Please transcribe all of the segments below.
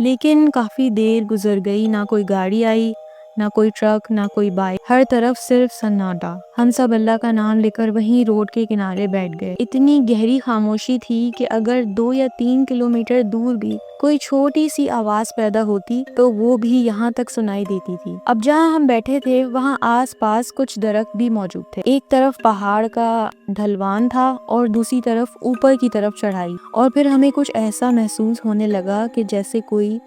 لیکن کافی دیر گزر گئی، نہ کوئی گاڑی آئی، نہ کوئی ٹرک، نہ کوئی بائک، ہر طرف صرف سناٹا۔ ہم سب اللہ کا نام لے کر وہیں روڈ کے کنارے بیٹھ گئے۔ اتنی گہری خاموشی تھی کہ اگر 2 یا 3 کلومیٹر دور بھی کوئی چھوٹی سی آواز پیدا ہوتی تو وہ بھی یہاں تک سنائی دیتی تھی۔ اب جہاں ہم بیٹھے تھے وہاں آس پاس کچھ درخت بھی موجود تھے۔ ایک طرف پہاڑ کا ڈھلوان تھا اور دوسری طرف اوپر کی طرف چڑھائی، اور پھر ہمیں کچھ ایسا محسوس ہونے لگا کہ جیسے کوئی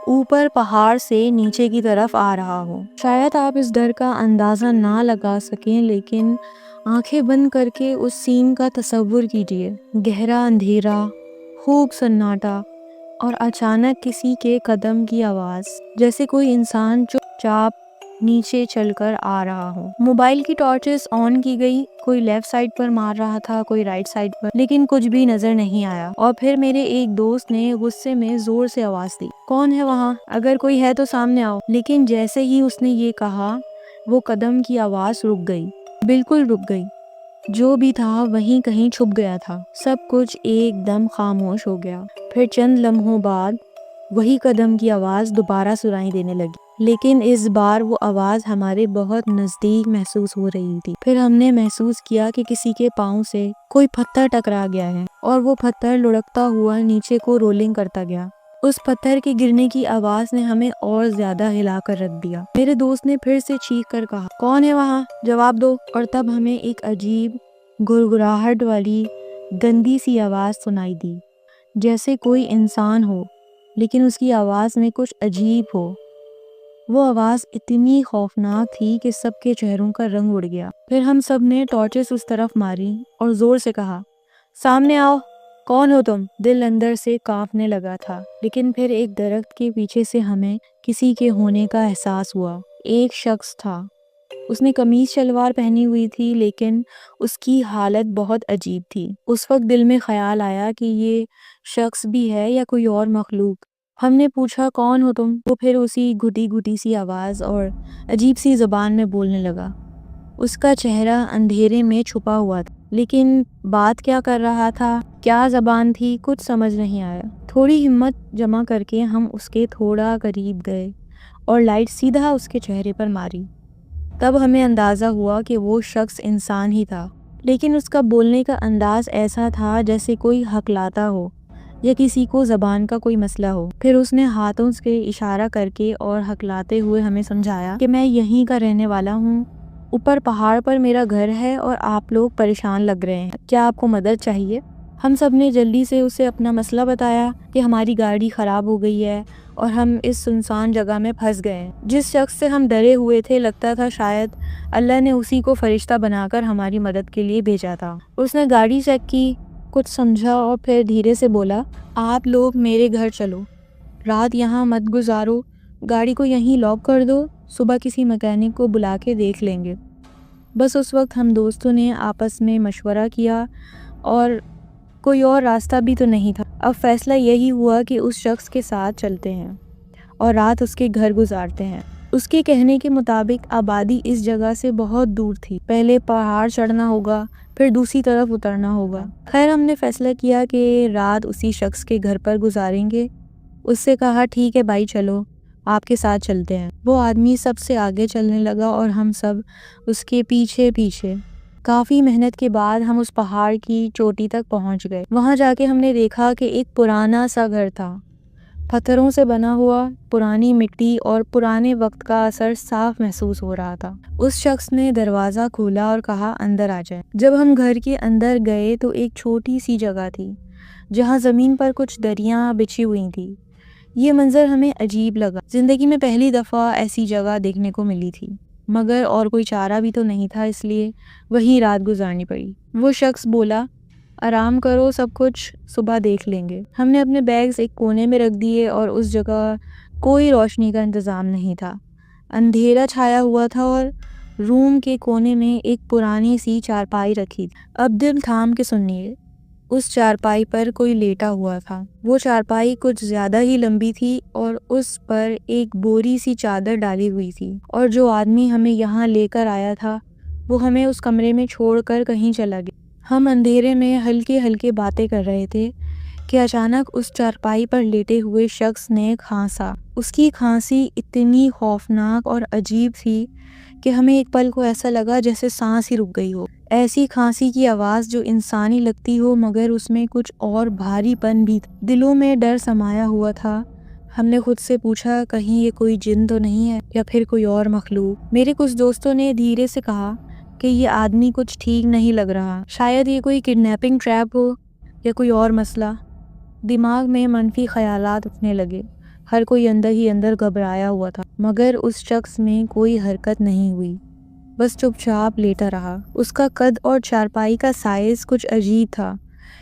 اوپر پہاڑ سے نیچے کی طرف آ رہا ہو۔ شاید آپ اس ڈر کا اندازہ نہ لگا سکیں، لیکن آنکھیں بند کر کے اس سین کا تصور کیجیے۔ گہرا اندھیرا، خوب سناٹا، اور اچانک کسی کے قدم کی آواز، جیسے کوئی انسان چپ چاپ نیچے چل کر آ رہا ہو۔ موبائل کی ٹارچز آن کی گئی، کوئی لیفٹ سائڈ پر مار رہا تھا، کوئی رائٹ سائڈ پر، لیکن کچھ بھی نظر نہیں آیا۔ اور پھر میرے ایک دوست نے غصے میں زور سے آواز دی، کون ہے وہاں؟ اگر کوئی ہے تو سامنے آؤ۔ لیکن جیسے ہی اس نے یہ کہا، وہ قدم کی آواز رک گئی، بالکل رک گئی۔ جو بھی تھا وہیں کہیں چھپ گیا تھا۔ سب کچھ ایک دم خاموش ہو گیا۔ پھر چند لمحوں بعد وہی قدم کی آواز دوبارہ سنائی دینے لگی، لیکن اس بار وہ آواز ہمارے بہت نزدیک محسوس ہو رہی تھی۔ پھر ہم نے محسوس کیا کہ کسی کے پاؤں سے کوئی پتھر ٹکرا گیا ہے، اور وہ پتھر لڑکتا ہوا نیچے کو رولنگ کرتا گیا۔ اس پتھر کے گرنے کی آواز نے ہمیں اور زیادہ ہلا کر رکھ دیا۔ میرے دوست نے پھر سے چیخ کر کہا، کون ہے وہاں؟ جواب دو۔ اور تب ہمیں ایک عجیب گڑگڑاہٹ والی گندی سی آواز سنائی دی، جیسے کوئی انسان ہو لیکن اس کی آواز میں کچھ عجیب ہو۔ وہ آواز اتنی خوفناک تھی کہ سب کے چہروں کا رنگ اڑ گیا۔ پھر ہم سب نے ٹارچز اس طرف ماری اور زور سے کہا، سامنے آؤ، کون ہو تم؟ دل اندر سے کانپنے لگا تھا، لیکن پھر ایک درخت کے پیچھے سے ہمیں کسی کے ہونے کا احساس ہوا۔ ایک شخص تھا، اس نے قمیض شلوار پہنی ہوئی تھی، لیکن اس کی حالت بہت عجیب تھی۔ اس وقت دل میں خیال آیا کہ یہ شخص بھی ہے یا کوئی اور مخلوق۔ ہم نے پوچھا، کون ہو تم؟ وہ پھر اسی گھٹی گھٹی سی آواز اور عجیب سی زبان میں بولنے لگا۔ اس کا چہرہ اندھیرے میں چھپا ہوا تھا، لیکن بات کیا کر رہا تھا، کیا زبان تھی، کچھ سمجھ نہیں آیا۔ تھوڑی ہمت جمع کر کے ہم اس کے تھوڑا قریب گئے اور لائٹ سیدھا اس کے چہرے پر ماری۔ تب ہمیں اندازہ ہوا کہ وہ شخص انسان ہی تھا، لیکن اس کا بولنے کا انداز ایسا تھا جیسے کوئی ہکلاتا ہو یا کسی کو زبان کا کوئی مسئلہ ہو۔ پھر اس نے ہاتھوں سے اشارہ کر کے اور ہکلاتے ہوئے ہمیں سمجھایا کہ میں یہیں کا رہنے والا ہوں، اوپر پہاڑ پر میرا گھر ہے اور آپ لوگ پریشان لگ رہے ہیں، کیا آپ کو مدد چاہیے؟ ہم سب نے جلدی سے اسے اپنا مسئلہ بتایا کہ ہماری گاڑی خراب ہو گئی ہے اور ہم اس سنسان جگہ میں پھنس گئے ہیں۔ جس شخص سے ہم ڈرے ہوئے تھے، لگتا تھا شاید اللہ نے اسی کو فرشتہ بنا کر ہماری مدد کے لیے بھیجا تھا۔ اس نے گاڑی چیک کی، کچھ سمجھا اور پھر دھیرے سے بولا، آپ لوگ میرے گھر چلو، رات یہاں مت گزارو، گاڑی کو یہیں لاک کر دو، صبح کسی میکینک کو بلا کے دیکھ لیں گے۔ بس اس وقت ہم دوستوں نے آپس میں مشورہ کیا، اور کوئی اور راستہ بھی تو نہیں تھا۔ اب فیصلہ یہی ہوا کہ اس شخص کے ساتھ چلتے ہیں اور رات اس کے گھر گزارتے ہیں۔ اس کے کہنے کے مطابق آبادی اس جگہ سے بہت دور تھی، پہلے پہاڑ چڑھنا ہوگا، پھر دوسری طرف اترنا ہوگا۔ خیر ہم نے فیصلہ کیا کہ رات اسی شخص کے گھر پر گزاریں گے۔ اس سے کہا، ٹھیک ہے بھائی، چلو آپ کے ساتھ چلتے ہیں۔ وہ آدمی سب سے آگے چلنے لگا اور ہم سب اس کے پیچھے پیچھے۔ کافی محنت کے بعد ہم اس پہاڑ کی چوٹی تک پہنچ گئے۔ وہاں جا کے ہم نے دیکھا کہ ایک پرانا سا گھر تھا، پتھروں سے بنا ہوا، پرانی مٹی اور پرانے وقت کا اثر صاف محسوس ہو رہا تھا۔ اس شخص نے دروازہ کھولا اور کہا، اندر آ جائیں۔ جب ہم گھر کے اندر گئے تو ایک چھوٹی سی جگہ تھی جہاں زمین پر کچھ دریاں بچھی ہوئی تھی۔ یہ منظر ہمیں عجیب لگا، زندگی میں پہلی دفعہ ایسی جگہ دیکھنے کو ملی تھی، مگر اور کوئی چارہ بھی تو نہیں تھا، اس لیے وہیں رات گزارنی پڑی۔ وہ شخص بولا، آرام کرو، سب کچھ صبح دیکھ لیں گے۔ ہم نے اپنے بیگز ایک کونے میں رکھ دیے اور اس جگہ کوئی روشنی کا انتظام نہیں تھا، اندھیرا چھایا ہوا تھا، اور روم کے کونے میں ایک پرانی سی چارپائی رکھی تھی۔ اب دل تھام کے سنیے، اس چارپائی پر کوئی لیٹا ہوا تھا۔ وہ چارپائی کچھ زیادہ ہی لمبی تھی اور اس پر ایک بوری سی چادر ڈالی ہوئی تھی، اور جو آدمی ہمیں یہاں لے کر آیا تھا وہ ہمیں اس کمرے میں چھوڑ کر کہیں چلا گیا۔ ہم اندھیرے میں ہلکے ہلکے باتیں کر رہے تھے کہ اچانک اس چارپائی پر لیٹے ہوئے شخص نے کھانسا۔ اس کی کھانسی اتنی خوفناک اور عجیب تھی کہ ہمیں ایک پل کو ایسا لگا جیسے سانس ہی رک گئی ہو۔ ایسی کھانسی کی آواز جو انسانی لگتی ہو مگر اس میں کچھ اور بھاری پن بھی تھا۔ دلوں میں ڈر سمایا ہوا تھا۔ ہم نے خود سے پوچھا کہیں یہ کوئی جن تو نہیں ہے یا پھر کوئی اور مخلوق۔ میرے کچھ دوستوں نے دھیرے سے کہا کہ یہ آدمی کچھ ٹھیک نہیں لگ رہا، شاید یہ کوئی کڈنیپنگ ٹریپ ہو یا کوئی اور مسئلہ۔ دماغ میں منفی خیالات اٹھنے لگے۔ ہر کوئی اندر ہی اندر گھبرایا ہوا تھا مگر اس شخص میں کوئی حرکت نہیں ہوئی، بس چپ چاپ لیٹا رہا۔ اس کا قد اور چارپائی کا سائز کچھ عجیب تھا۔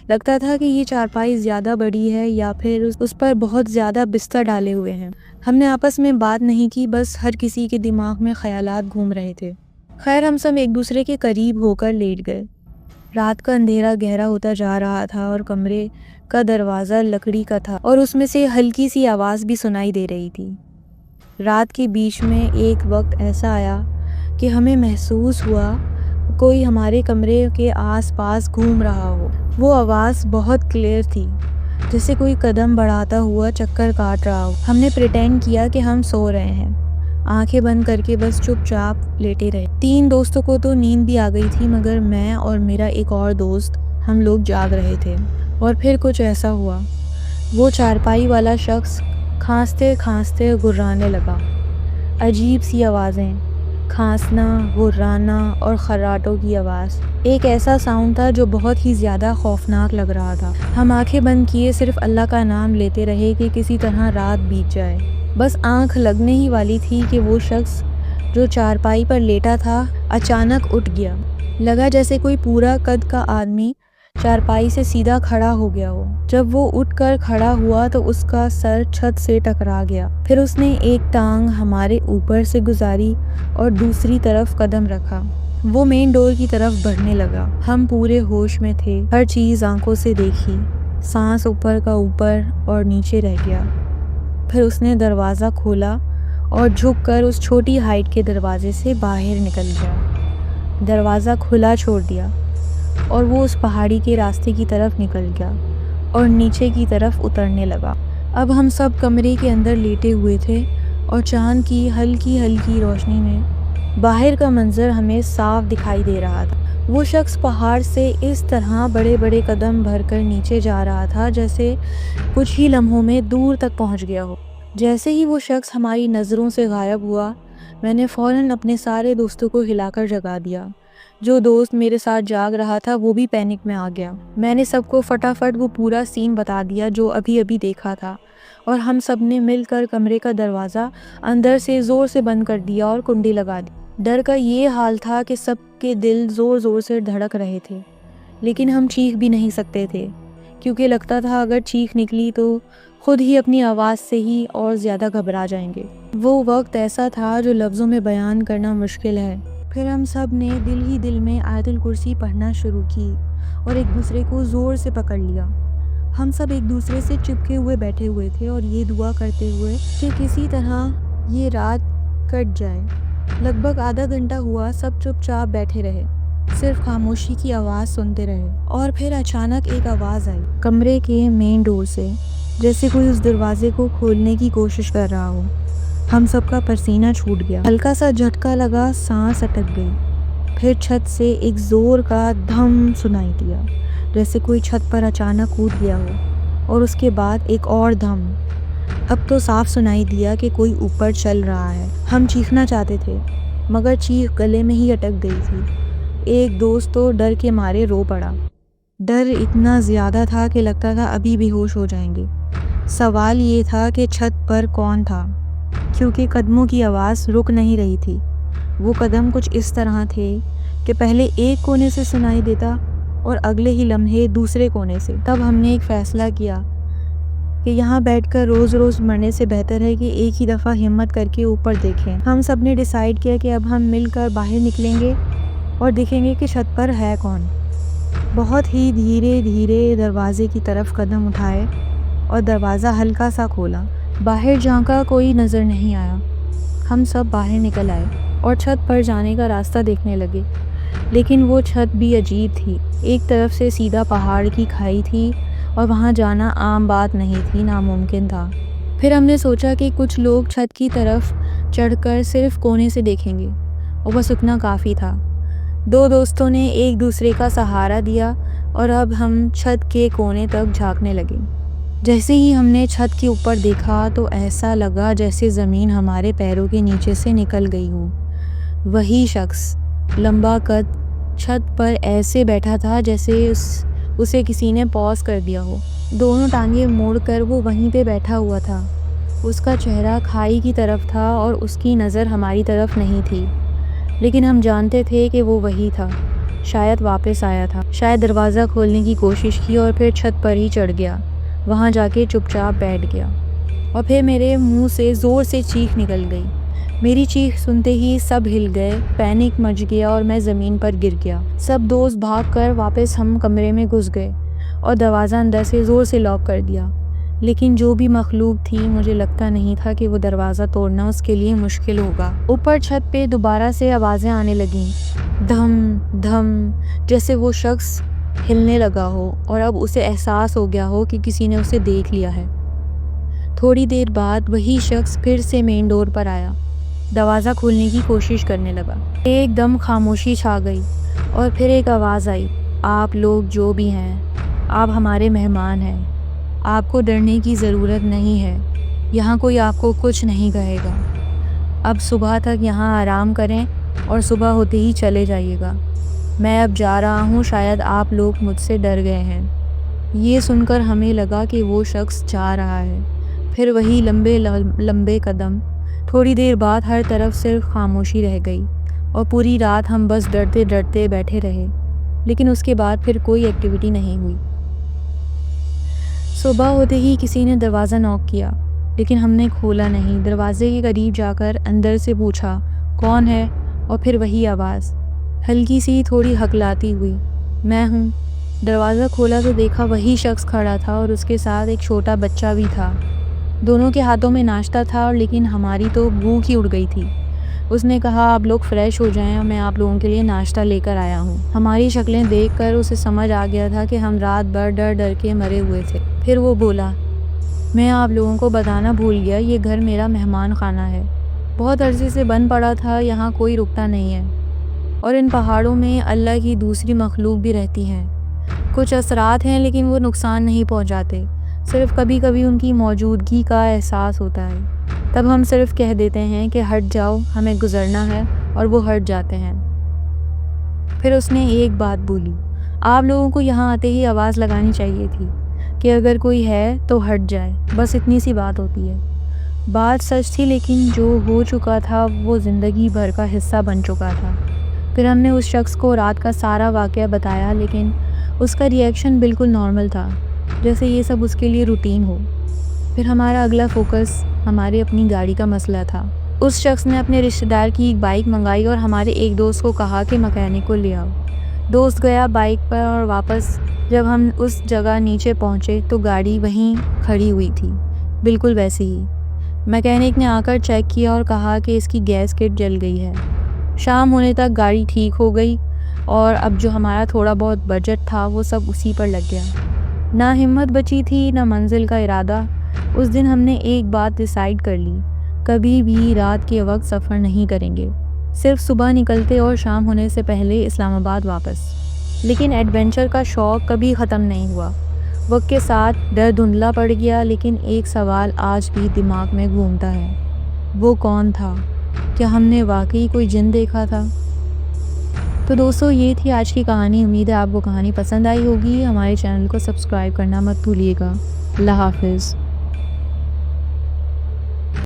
لگتا تھا کہ یہ چارپائی زیادہ بڑی ہے یا پھر اس پر بہت زیادہ بستر ڈالے ہوئے ہیں۔ ہم نے آپس میں بات نہیں کی، بس ہر کسی کے دماغ میں خیالات گھوم رہے تھے۔ خیر ہم سب ایک دوسرے کے قریب ہو کر لیٹ گئے۔ رات کا اندھیرا گہرا ہوتا جا رہا تھا اور کمرے کا دروازہ لکڑی کا تھا اور اس میں سے ہلکی سی آواز بھی سنائی دے رہی تھی۔ رات کے بیچ میں ایک وقت ایسا آیا کہ ہمیں محسوس ہوا کوئی ہمارے کمرے کے آس پاس گھوم رہا ہو۔ وہ آواز بہت کلیئر تھی، جیسے کوئی قدم بڑھاتا ہوا چکر کاٹ رہا ہو۔ ہم نے پریٹینڈ کیا کہ ہم سو رہے ہیں، آنکھیں بند کر کے بس چپ چاپ لیٹے رہے۔ 3 دوستوں کو تو نیند بھی آ گئی تھی مگر میں اور میرا ایک اور دوست ہم لوگ جاگ رہے تھے۔ اور پھر کچھ ایسا ہوا، وہ چارپائی والا شخص کھانستے کھانستے گھرانے لگا۔ عجیب سی آوازیں، کھانسنا، گھرانا اور خراٹوں کی آواز۔ ایک ایسا ساؤنڈ تھا جو بہت ہی زیادہ خوفناک لگ رہا تھا۔ ہم آنکھیں بند کیے صرف اللہ کا نام لیتے رہے کہ کسی طرح رات بیت جائے۔ بس آنکھ لگنے ہی والی تھی کہ وہ شخص جو چارپائی پر لیٹا تھا اچانک اٹھ گیا۔ لگا جیسے کوئی پورا قد کا آدمی چارپائی سے سیدھا کھڑا ہو گیا ہو۔ جب وہ اٹھ کر کھڑا ہوا تو اس کا سر چھت سے ٹکرا گیا۔ پھر اس نے ایک ٹانگ ہمارے اوپر سے گزاری اور دوسری طرف قدم رکھا۔ وہ مین ڈور کی طرف بڑھنے لگا۔ ہم پورے ہوش میں تھے، ہر چیز آنکھوں سے دیکھی۔ سانس اوپر کا اوپر اور نیچے رہ گیا۔ پھر اس نے دروازہ کھولا اور جھک کر اس چھوٹی ہائٹ کے دروازے سے باہر نکل گیا۔ دروازہ کھلا چھوڑ دیا اور وہ اس پہاڑی کے راستے کی طرف نکل گیا اور نیچے کی طرف اترنے لگا۔ اب ہم سب کمرے کے اندر لیٹے ہوئے تھے اور چاند کی ہلکی ہلکی روشنی میں باہر کا منظر ہمیں صاف دکھائی دے رہا تھا۔ وہ شخص پہاڑ سے اس طرح بڑے بڑے قدم بھر کر نیچے جا رہا تھا جیسے کچھ ہی لمحوں میں دور تک پہنچ گیا ہو۔ جیسے ہی وہ شخص ہماری نظروں سے غائب ہوا، میں نے فوراً اپنے سارے دوستوں کو ہلا کر جگا دیا۔ جو دوست میرے ساتھ جاگ رہا تھا وہ بھی پینک میں آ گیا۔ میں نے سب کو فٹافٹ وہ پورا سین بتا دیا جو ابھی ابھی دیکھا تھا اور ہم سب نے مل کر کمرے کا دروازہ اندر سے زور سے بند کر دیا اور کنڈی لگا دی۔ ڈر کا یہ حال تھا کہ سب کے دل زور زور سے دھڑک رہے تھے، لیکن ہم چیخ بھی نہیں سکتے تھے کیونکہ لگتا تھا اگر چیخ نکلی تو خود ہی اپنی آواز سے ہی اور زیادہ گھبرا جائیں گے۔ وہ وقت ایسا تھا جو لفظوں میں بیان کرنا مشکل ہے۔ پھر ہم سب نے دل ہی دل میں آیت الکرسی پڑھنا شروع کی اور ایک دوسرے کو زور سے پکڑ لیا۔ ہم سب ایک دوسرے سے چپکے ہوئے بیٹھے ہوئے تھے اور یہ دعا کرتے ہوئے کہ کسی طرح یہ رات کٹ جائے۔ لگ بھگ آدھا گھنٹہ ہوا سب چپ چاپ بیٹھے رہے، صرف خاموشی کی آواز سنتے رہے۔ اور پھر اچانک ایک آواز آئی کمرے کے مین ڈور سے، جیسے کوئی اس دروازے کو کھولنے کی کوشش کر رہا ہو۔ ہم سب کا پسینہ چھوٹ گیا، ہلکا سا جھٹکا لگا، سانس اٹک گئی۔ پھر چھت سے ایک زور کا دھم سنائی دیا، جیسے کوئی چھت پر اچانک کود گیا ہو، اور اس کے بعد ایک اور دھم۔ اب تو صاف سنائی دیا کہ کوئی اوپر چل رہا ہے۔ ہم چیخنا چاہتے تھے مگر چیخ گلے میں ہی اٹک گئی تھی۔ ایک دوست تو ڈر کے مارے رو پڑا۔ ڈر اتنا زیادہ تھا کہ لگتا تھا ابھی بے ہوش ہو جائیں گے۔ سوال یہ تھا کہ چھت پر کون تھا، کیونکہ قدموں کی آواز رک نہیں رہی تھی۔ وہ قدم کچھ اس طرح تھے کہ پہلے ایک کونے سے سنائی دیتا اور اگلے ہی لمحے دوسرے کونے سے۔ تب ہم نے ایک فیصلہ کیا کہ یہاں بیٹھ کر روز روز مرنے سے بہتر ہے کہ ایک ہی دفعہ ہمت کر کے اوپر دیکھیں۔ ہم سب نے ڈیسائیڈ کیا کہ اب ہم مل کر باہر نکلیں گے اور دیکھیں گے کہ چھت پر ہے کون۔ بہت ہی دھیرے دھیرے دروازے کی طرف قدم اٹھائے اور دروازہ ہلکا سا کھولا۔ باہر جھانکا، کوئی نظر نہیں آیا۔ ہم سب باہر نکل آئے اور چھت پر جانے کا راستہ دیکھنے لگے، لیکن وہ چھت بھی عجیب تھی۔ ایک طرف سے سیدھا پہاڑ کی کھائی تھی اور وہاں جانا عام بات نہیں تھی، ناممکن تھا۔ پھر ہم نے سوچا کہ کچھ لوگ چھت کی طرف چڑھ کر صرف کونے سے دیکھیں گے، اور بس اتنا کافی تھا۔ دو دوستوں نے ایک دوسرے کا سہارا دیا اور اب ہم چھت کے کونے تک جھانکنے لگے۔ جیسے ہی ہم نے چھت کے اوپر دیکھا تو ایسا لگا جیسے زمین ہمارے پیروں کے نیچے سے نکل گئی ہو۔ وہی شخص لمبا قد چھت پر ایسے بیٹھا تھا جیسے اسے کسی نے پاز کر دیا ہو۔ دونوں ٹانگیں موڑ کر وہ وہیں پہ بیٹھا ہوا تھا۔ اس کا چہرہ کھائی کی طرف تھا اور اس کی نظر ہماری طرف نہیں تھی، لیکن ہم جانتے تھے کہ وہ وہی تھا۔ شاید واپس آیا تھا، شاید دروازہ کھولنے کی کوشش کی اور پھر چھت پر ہی چڑھ گیا، وہاں جا کے چپ چاپ بیٹھ گیا۔ اور پھر میرے منہ سے زور سے چیخ نکل گئی۔ میری چیخ سنتے ہی سب ہل گئے، پینک مچ گیا اور میں زمین پر گر گیا۔ سب دوست بھاگ کر واپس ہم کمرے میں گھس گئے اور دروازہ اندر سے زور سے لاک کر دیا، لیکن جو بھی مخلوق تھی مجھے لگتا نہیں تھا کہ وہ دروازہ توڑنا اس کے لیے مشکل ہوگا۔ اوپر چھت پہ دوبارہ سے آوازیں آنے لگیں، دھم دھم، جیسے وہ شخص ہلنے لگا ہو اور اب اسے احساس ہو گیا ہو کہ کسی نے اسے دیکھ لیا ہے۔ تھوڑی دیر بعد وہی شخص پھر سے مین ڈور پر آیا، دروازہ کھولنے کی کوشش کرنے لگا۔ ایک دم خاموشی چھا گئی اور پھر ایک آواز آئی، آپ لوگ جو بھی ہیں، آپ ہمارے مہمان ہیں، آپ کو ڈرنے کی ضرورت نہیں ہے، یہاں کوئی آپ کو کچھ نہیں کہے گا۔ اب صبح تک یہاں آرام کریں اور صبح ہوتے ہی چلے جائیے گا۔ میں اب جا رہا ہوں، شاید آپ لوگ مجھ سے ڈر گئے ہیں۔ یہ سن کر ہمیں لگا کہ وہ شخص جا رہا ہے، پھر وہی لمبے لمبے قدم۔ تھوڑی دیر بعد ہر طرف صرف خاموشی رہ گئی اور پوری رات ہم بس ڈرتے ڈرتے بیٹھے رہے، لیکن اس کے بعد پھر کوئی ایکٹیویٹی نہیں ہوئی۔ صبح ہوتے ہی کسی نے دروازہ نوک کیا، لیکن ہم نے کھولا نہیں۔ دروازے کے قریب جا کر اندر سے پوچھا، کون ہے؟ اور پھر وہی آواز، ہلکی سی، تھوڑی ہکلاتی ہوئی، میں ہوں۔ دروازہ کھولا تو دیکھا وہی شخص کھڑا تھا اور اس کے ساتھ ایک چھوٹا بچہ بھی تھا۔ دونوں کے ہاتھوں میں ناشتہ تھا، لیکن ہماری تو بھوک ہی اڑ گئی تھی۔ اس نے کہا، آپ لوگ فریش ہو جائیں اور میں آپ لوگوں کے لیے ناشتہ لے کر آیا ہوں۔ ہماری شکلیں دیکھ کر اسے سمجھ آ گیا تھا کہ ہم رات بھر ڈر ڈر کے مرے ہوئے تھے۔ پھر وہ بولا، میں آپ لوگوں کو بتانا بھول گیا، یہ گھر میرا مہمان خانہ ہے، بہت عرصے سے بند پڑا تھا، یہاں کوئی رکتا نہیں ہے، اور ان پہاڑوں میں اللہ کی دوسری مخلوق بھی رہتی ہیں۔ کچھ اثرات ہیں لیکن وہ نقصان نہیں پہنچاتے، صرف کبھی کبھی ان کی موجودگی کا احساس ہوتا ہے، تب ہم صرف کہہ دیتے ہیں کہ ہٹ جاؤ، ہمیں گزرنا ہے، اور وہ ہٹ جاتے ہیں۔ پھر اس نے ایک بات بولی، آپ لوگوں کو یہاں آتے ہی آواز لگانی چاہیے تھی کہ اگر کوئی ہے تو ہٹ جائے، بس اتنی سی بات ہوتی ہے۔ بات سچ تھی، لیکن جو ہو چکا تھا وہ زندگی بھر کا حصہ بن چکا تھا۔ پھر ہم نے اس شخص کو رات کا سارا واقعہ بتایا، لیکن اس کا ری ایکشن بالکل نارمل تھا، جیسے یہ سب اس کے لیے روٹین ہو۔ پھر ہمارا اگلا فوکس ہمارے اپنی گاڑی کا مسئلہ تھا۔ اس شخص نے اپنے رشتہ دار کی ایک بائک منگائی اور ہمارے ایک دوست کو کہا کہ مکینک کو لے آؤ۔ دوست گیا بائک پر اور واپس جب ہم اس جگہ نیچے پہنچے تو گاڑی وہیں کھڑی ہوئی تھی، بالکل ویسے ہی۔ مکینک نے آ کر چیک کیا اور کہا کہ اس کی گیس کٹ جل گئی ہے۔ شام ہونے تک گاڑی ٹھیک ہو گئی اور اب جو ہمارا تھوڑا بہت بجٹ تھا وہ سب اسی پر لگ گیا۔ نہ ہمت بچی تھی، نہ منزل کا ارادہ۔ اس دن ہم نے ایک بات ڈیسائیڈ کر لی، کبھی بھی رات کے وقت سفر نہیں کریں گے، صرف صبح نکلتے اور شام ہونے سے پہلے اسلام آباد واپس۔ لیکن ایڈونچر کا شوق کبھی ختم نہیں ہوا۔ وقت کے ساتھ ڈر دھندلا پڑ گیا، لیکن ایک سوال آج بھی دماغ میں گھومتا ہے، وہ کون تھا؟ کیا ہم نے واقعی کوئی جن دیکھا تھا؟ تو دوستو، یہ تھی آج کی کہانی۔ امید ہے آپ کو کہانی پسند آئی ہوگی۔ ہمارے چینل کو سبسکرائب کرنا مت بھولیے گا۔ اللہ حافظ۔